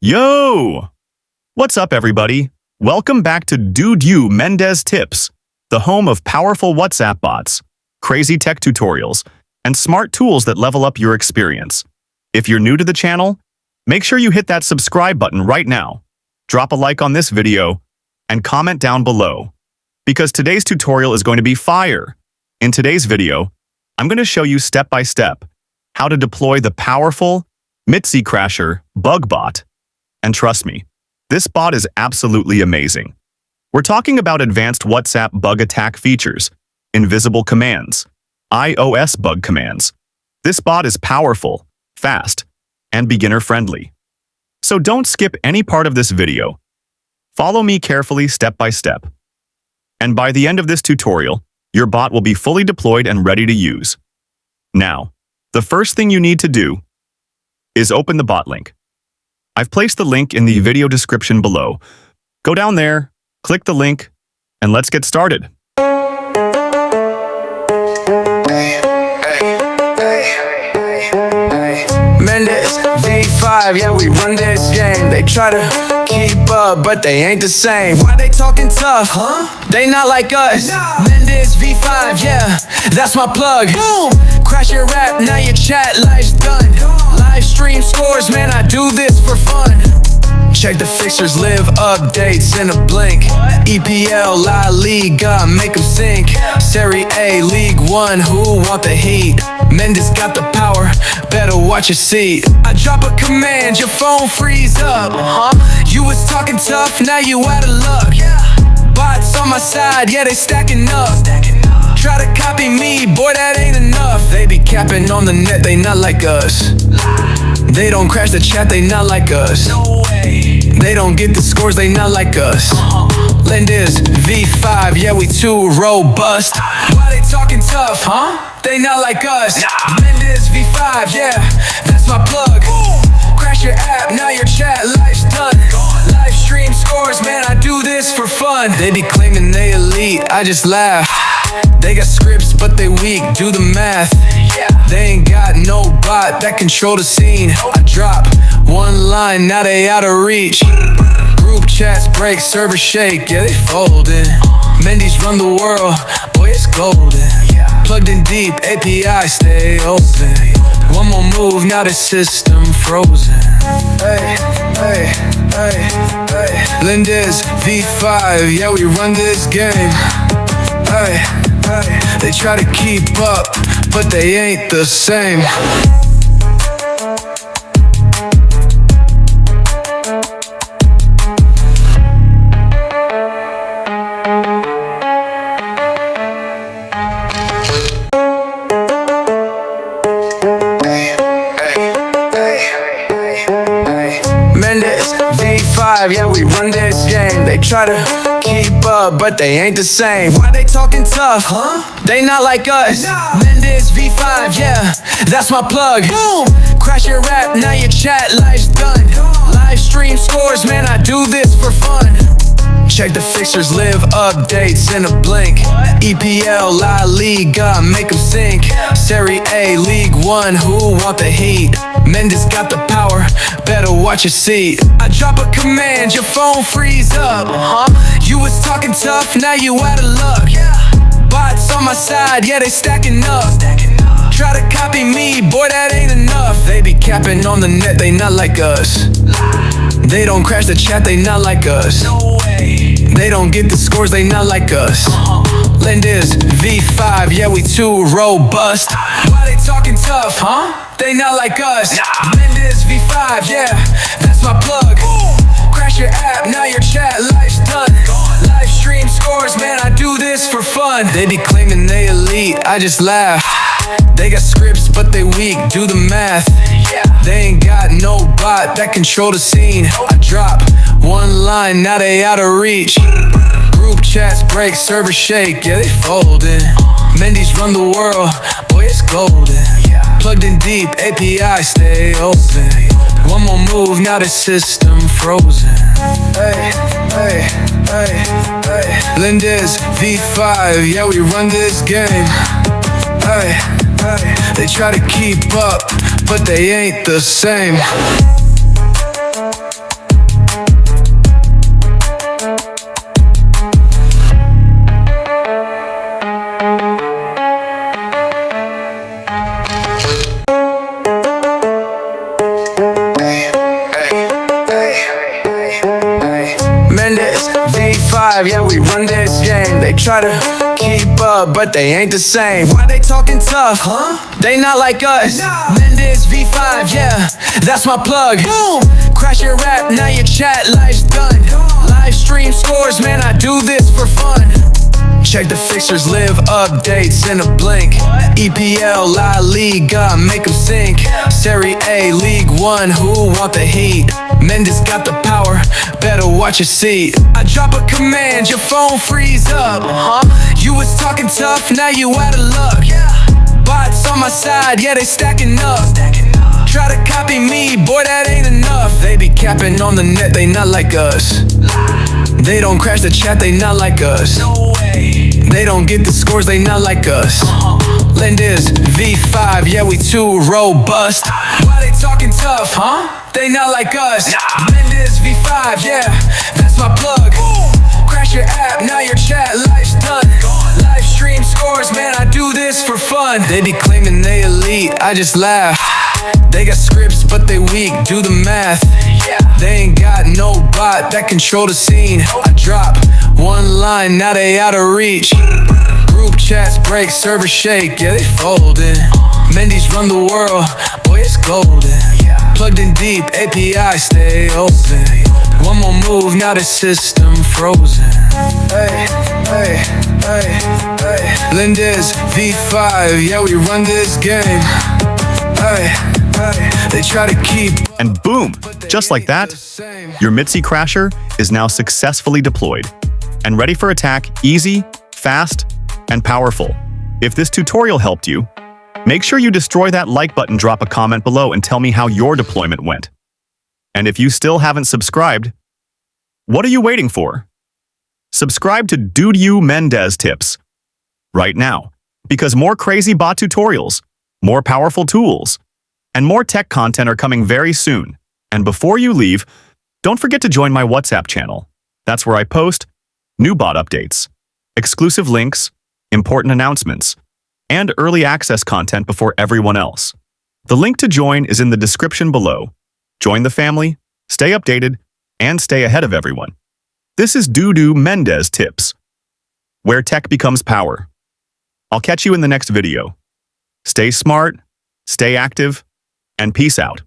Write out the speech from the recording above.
Yo! What's up, everybody? Welcome back to MITZII Tips, the home of powerful WhatsApp bots, crazy tech tutorials, and smart tools that level up your experience. If you're new to the channel, make sure you hit that subscribe button right now, drop a like on this video, and comment down below, because today's tutorial is going to be fire. In today's video, I'm going to show you step-by-step how to deploy the powerful MITZII Crasher bug bot. And trust me, this bot is absolutely amazing. We're talking about advanced WhatsApp bug attack features, invisible commands, iOS bug commands. This bot is powerful, fast, and beginner-friendly. So don't skip any part of this video. Follow me carefully step by step. And by the end of this tutorial, your bot will be fully deployed and ready to use. Now, the first thing you need to do is open the bot link. I've placed the link in the video description below. Go down there, click the link, and let's get started. MITZII, yeah, we run this game. They try to keep up, but they ain't the same. Why they talking tough? They not like us. MITZII, yeah, that's my plug. Boom! Crash your rap, now your chat life's done. Live stream scores, man, I do this for fun. Check the fixtures, live updates in a blink. EPL, La Liga, make them sink. Serie A, League One, who want the heat? Mendes got the power, better watch your seat. I drop a command, your phone freeze up. You was talking tough, now you out of luck. Bots on my side, yeah, they stacking up. Try to copy me, boy, that ain't enough. They be capping on the net, they not like us. They don't crash the chat, they not like us. No way. They don't get the scores, they not like us. MITZII, yeah, we too robust. Why they talking tough, They not like us. MITZII, yeah, that's my plug. Crash your app, now your chat life's done. Live stream scores, man, I do this for fun. They be claiming they elite, I just laugh. They got scripts, but they weak, do the math. They ain't got no bot that control the scene. I drop one line, now they out of reach. Group chats break, servers shake, yeah, they folding. Mendy's run the world, boy, it's golden. Plugged in deep, API stay open. One more move, now the system frozen. Hey, hey, hey, hey. MITZII, yeah, we run this game. Hey, hey. They try to keep up, but they ain't the same. MITZII, yeah, we run this game. They try to keep up, but they ain't the same. Why they talking tough? They not like us. MITZII, yeah, that's my plug. Boom! Crash your rap, now your chat life's done. Live stream scores, man, I do this for fun. Check the fixtures, live updates in a blink. EPL, La Liga, make them sink. Serie A, League One, who want the heat? Mendes got the power, better watch your seat. I drop a command, your phone freeze up. You was talking tough, now you out of luck. Bots on my side, yeah, they stacking up. Try to copy me, boy, that ain't enough. They be capping on the net, they not like us. They don't crash the chat, they not like us. No way. They don't get the scores, they not like us. MITZII, yeah, we too robust. Why they talking tough, They not like us. MITZII, yeah, that's my plug. Crash your app, now your chat life's done. Live stream scores, man, I do this for fun. They be claiming they elite, I just laugh. They got scripts, but they weak, do the math. They ain't got no bot that control the scene. I drop one line, now they out of reach. Group chats break, servers shake, yeah, they folding. Mendy's run the world, boy, it's golden. Plugged in deep, API stay open. One more move, now the system frozen. Hey, hey, hey, hey. MITZII, yeah, we run this game. Hey, hey. They try to keep up, but they ain't the same. V5, yeah, we run this game. They try to keep up, but they ain't the same. Why they talking tough? They not like us. MITZII V5, yeah, that's my plug. Boom! Crash your rap, now your chat life's done. Live stream scores, man, I do this for fun. Check the fixtures, live updates in a blink. EPL, La Liga, make them sink. Serie A, League One, who want the heat? Mendes got the power, better watch your seat. I drop a command, your phone freeze up. You was talking tough, now you out of luck. Bots on my side, yeah, they stacking up. Try to copy me, boy, that ain't enough. They be capping on the net, they not like us. They don't crash the chat, they not like us. No way. They don't get the scores, they not like us. MITZII V5, yeah, we too robust. Why they talking tough, They not like us. MITZII V5, yeah, that's my plug. Crash your app, now your chat life's done. Live stream scores, man, I do this for fun. They be claiming they elite, I just laugh. They got scripts, but they weak, do the math. They ain't got no bot that control the scene. I drop one line, now they out of reach. Group chats break, servers shake, yeah, they folding. Mendy's run the world, boy, it's golden. Plugged in deep, API stay open. One more move, now the system frozen. Hey, hey, hey, hey. MITZII V5, yeah, we run this game. Hey, hey. They try to keep. And boom, just like that, your MITZII Crasher is now successfully deployed and ready for attack, easy, fast, and powerful. If this tutorial helped you, make sure you destroy that like button, drop a comment below, and tell me how your deployment went. And if you still haven't subscribed, what are you waiting for? Subscribe to MITZII Tips right now, because more crazy bot tutorials, more powerful tools, and more tech content are coming very soon. And before you leave, don't forget to join my WhatsApp channel. That's where I post new bot updates, exclusive links, important announcements, and early access content before everyone else. The link to join is in the description below. Join the family, stay updated, and stay ahead of everyone. This is MITZII Tips, where tech becomes power. I'll catch you in the next video. Stay smart, stay active, and peace out.